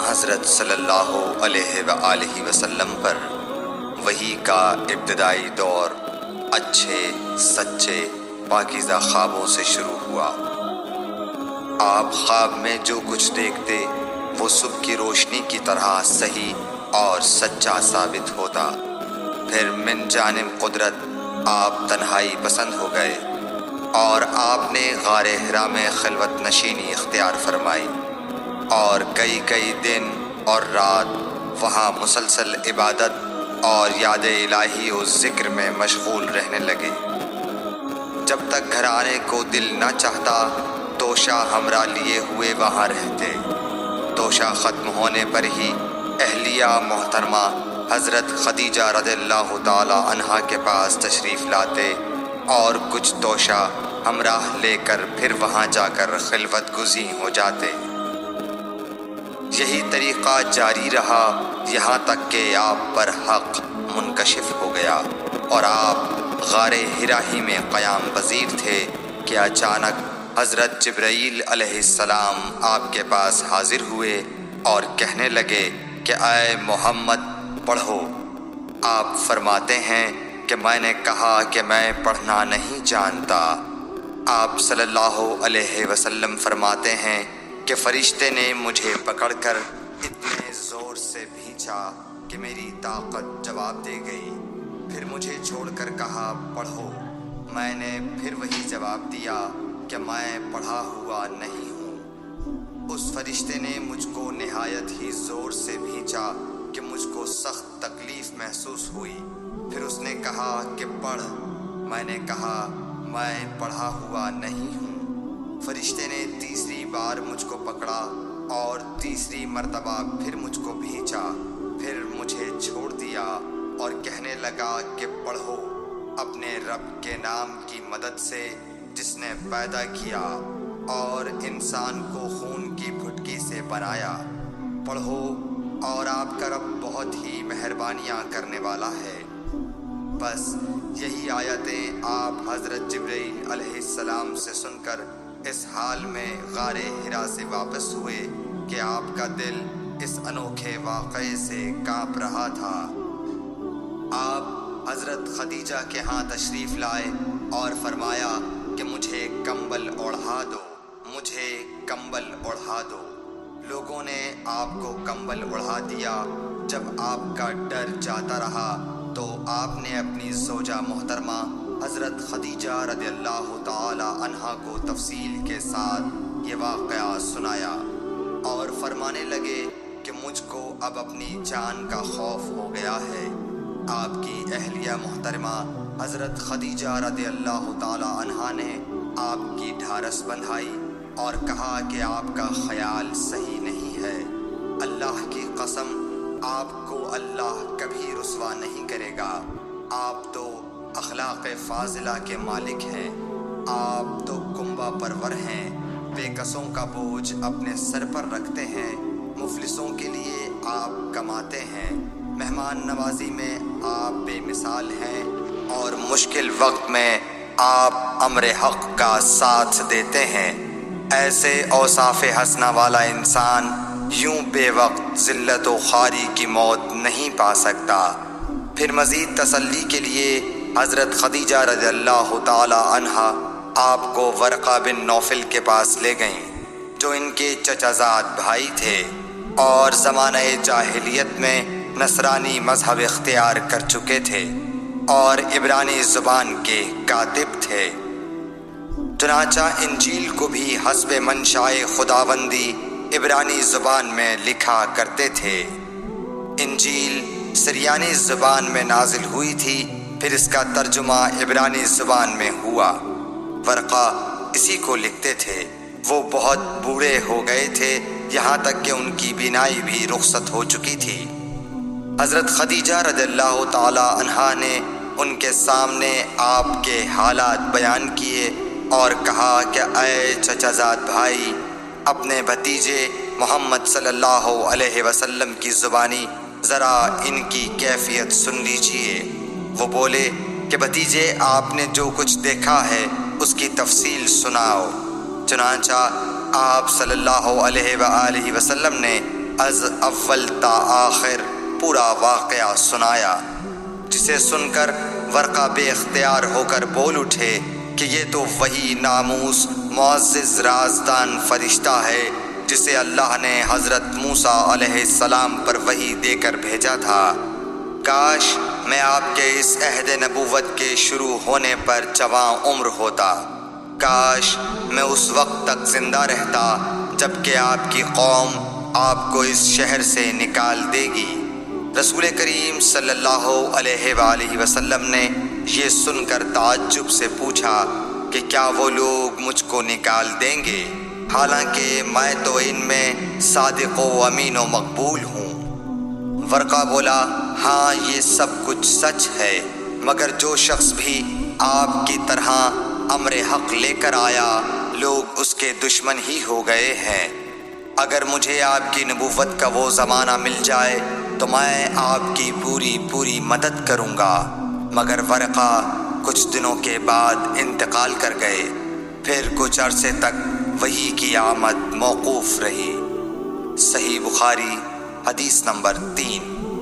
حضرت صلی اللہ علیہ وآلہ وسلم پر وحی کا ابتدائی دور اچھے سچے پاکیزہ خوابوں سے شروع ہوا۔ آپ خواب میں جو کچھ دیکھتے وہ صبح کی روشنی کی طرح صحیح اور سچا ثابت ہوتا۔ پھر من جانب قدرت آپ تنہائی پسند ہو گئے اور آپ نے غار حرا میں خلوت نشینی اختیار فرمائی اور کئی دن اور رات وہاں مسلسل عبادت اور یاد الہی و ذکر میں مشغول رہنے لگے۔ جب تک گھر آنے کو دل نہ چاہتا توشہ ہمراہ لیے ہوئے وہاں رہتے۔ توشہ ختم ہونے پر ہی اہلیہ محترمہ حضرت خدیجہ رضی اللہ تعالی عنہا کے پاس تشریف لاتے اور کچھ توشہ ہمراہ لے کر پھر وہاں جا کر خلوت گزین ہو جاتے۔ یہی طریقہ جاری رہا یہاں تک کہ آپ پر حق منکشف ہو گیا اور آپ غار حرا ہی میں قیام پذیر تھے کہ اچانک حضرت جبرائیل علیہ السلام آپ کے پاس حاضر ہوئے اور کہنے لگے کہ اے محمد پڑھو۔ آپ فرماتے ہیں کہ میں نے کہا کہ میں پڑھنا نہیں جانتا۔ آپ صلی اللہ علیہ وسلم فرماتے ہیں کہ فرشتے نے مجھے پکڑ کر اتنے زور سے بھینچا کہ میری طاقت جواب دے گئی۔ پھر مجھے چھوڑ کر کہا پڑھو۔ میں نے پھر وہی جواب دیا کہ میں پڑھا ہوا نہیں ہوں۔ اس فرشتے نے مجھ کو نہایت ہی زور سے بھینچا کہ مجھ کو سخت تکلیف محسوس ہوئی۔ پھر اس نے کہا کہ پڑھ۔ میں نے کہا میں پڑھا ہوا نہیں ہوں۔ فرشتے نے تیسری بار مجھ کو پکڑا اور تیسری مرتبہ پھر مجھ کو بھینچا۔ پھر مجھے چھوڑ دیا اور کہنے لگا کہ پڑھو اپنے رب کے نام کی مدد سے جس نے پیدا کیا اور انسان کو خون کی پھٹکی سے بنایا۔ پڑھو اور آپ کا رب بہت ہی مہربانیاں کرنے والا ہے۔ بس یہی آیتیں آپ حضرت جبرائیل علیہ السلام سے سن کر اس حال میں غار حرا سے واپس ہوئے کہ آپ کا دل اس انوکھے واقعے سے کانپ رہا تھا۔ آپ حضرت خدیجہ کے ہاں تشریف لائے اور فرمایا کہ مجھے کمبل اوڑھا دو، مجھے کمبل اوڑھا دو۔ لوگوں نے آپ کو کمبل اوڑھا دیا۔ جب آپ کا ڈر جاتا رہا تو آپ نے اپنی زوجہ محترمہ حضرت خدیجہ رضی اللہ تعالی عنہا کو تفصیل کے ساتھ یہ واقعہ سنایا اور فرمانے لگے کہ مجھ کو اب اپنی جان کا خوف ہو گیا ہے۔ آپ کی اہلیہ محترمہ حضرت خدیجہ رضی اللہ تعالی عنہا نے آپ کی ڈھارس بندھائی اور کہا کہ آپ کا خیال صحیح نہیں ہے۔ اللہ کی قسم آپ کو اللہ کبھی رسوا نہیں کرے گا۔ آپ تو اخلاق فاضلہ کے مالک ہیں۔ آپ تو کنبہ پرور ہیں، بے کسوں کا بوجھ اپنے سر پر رکھتے ہیں، مفلسوں کے لیے آپ کماتے ہیں، مہمان نوازی میں آپ بے مثال ہیں اور مشکل وقت میں آپ امر حق کا ساتھ دیتے ہیں۔ ایسے اوصاف حسنہ والا انسان یوں بے وقت ذلت و خواری کی موت نہیں پا سکتا۔ پھر مزید تسلی کے لیے حضرت خدیجہ رضی اللہ تعالی عنہا آپ کو ورقہ بن نوفل کے پاس لے گئیں جو ان کے چچا زاد بھائی تھے اور زمانہ جاہلیت میں نصرانی مذہب اختیار کر چکے تھے اور عبرانی زبان کے کاتب تھے۔ چنانچہ انجیل کو بھی حسب منشائے خداوندی عبرانی زبان میں لکھا کرتے تھے۔ انجیل سریانی زبان میں نازل ہوئی تھی، پھر اس کا ترجمہ عبرانی زبان میں ہوا۔ ورقہ اسی کو لکھتے تھے۔ وہ بہت بوڑھے ہو گئے تھے، یہاں تک کہ ان کی بینائی بھی رخصت ہو چکی تھی۔ حضرت خدیجہ رضی اللہ تعالی عنہا نے ان کے سامنے آپ کے حالات بیان کیے اور کہا کہ اے چچا زاد بھائی، اپنے بھتیجے محمد صلی اللہ علیہ وسلم کی زبانی ذرا ان کی کیفیت سن لیجئے۔ وہ بولے کہ بھتیجے آپ نے جو کچھ دیکھا ہے اس کی تفصیل سناؤ۔ چنانچہ آپ صلی اللہ علیہ وآلہ وسلم نے از اول تا آخر پورا واقعہ سنایا، جسے سن کر ورقہ بے اختیار ہو کر بول اٹھے کہ یہ تو وہی ناموس معزز رازدان فرشتہ ہے جسے اللہ نے حضرت موسیٰ علیہ السلام پر وحی دے کر بھیجا تھا۔ کاش میں آپ کے اس عہد نبوت کے شروع ہونے پر جواں عمر ہوتا، کاش میں اس وقت تک زندہ رہتا جب کہ آپ کی قوم آپ کو اس شہر سے نکال دے گی۔ رسول کریم صلی اللہ علیہ وآلہ وسلم نے یہ سن کر تعجب سے پوچھا کہ کیا وہ لوگ مجھ کو نکال دیں گے، حالانکہ میں تو ان میں صادق و امین و مقبول ہوں۔ ورقہ بولا، ہاں یہ سب کچھ سچ ہے، مگر جو شخص بھی آپ کی طرح امر حق لے کر آیا لوگ اس کے دشمن ہی ہو گئے ہیں۔ اگر مجھے آپ کی نبوت کا وہ زمانہ مل جائے تو میں آپ کی پوری مدد کروں گا، مگر ورقہ کچھ دنوں کے بعد انتقال کر گئے، پھر کچھ عرصے تک وحی کی آمد موقوف رہی۔ صحیح بخاری حدیث نمبر 3۔